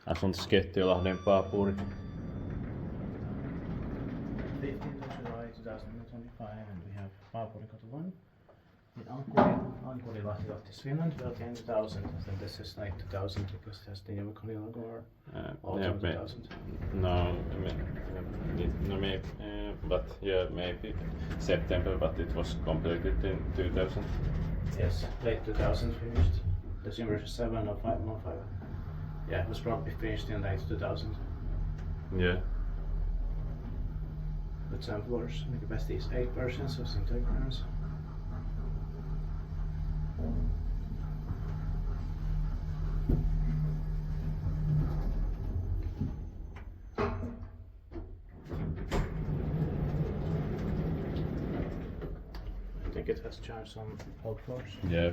Asuntosketti Lahden Paapuuri. 15th of July 2025, and we have Paapuurinkatu 1 in Ankkuri, Lahti, Finland, built in 2000. I think this is like 2000 because that's the Yavakali logo, or autumn 2000. No, maybe, but yeah, maybe September, but it was completed in 2000. Yes, late 2000 finished. December 7 or 515. Yeah, it was probably finished in late 2000. Yeah. With some floors. The capacity is 8 persons of synthetic grounds. I think it has charged some old floors. Yeah.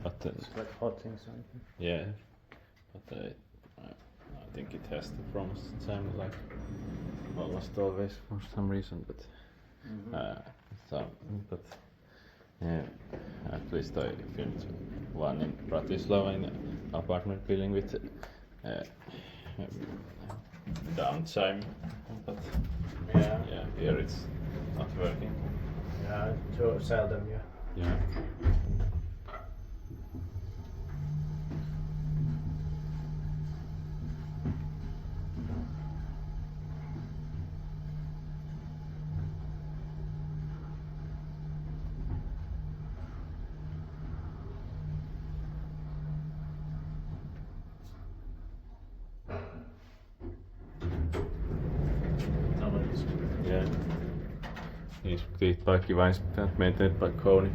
But It's like hot things or anything. yeah, but I think it has the from time, like almost always for some reason, but but yeah, at least I filmed one in Bratislava in an apartment building with downtime, but yeah, here it's not working. Yeah, too seldom, yeah. Yeah. Yeah. He's complete by Device maintained by Kone.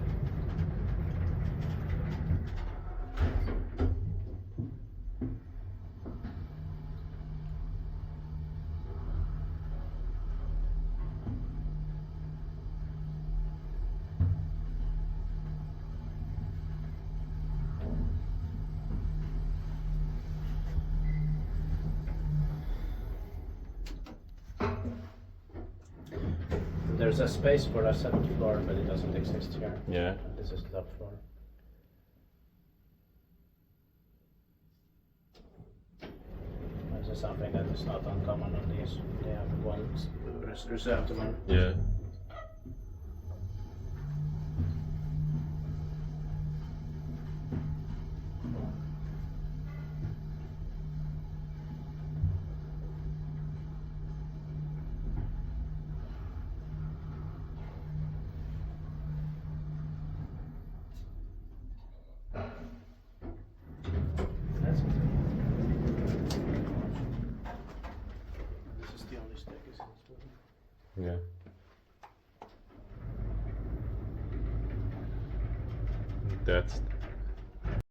There's a space for a 7th floor, but it doesn't exist here. Yeah. This is the top floor. This is something that is not uncommon on these. They have one reserved one. Yeah. That's it. This is the only staircase in this building. Yeah. That's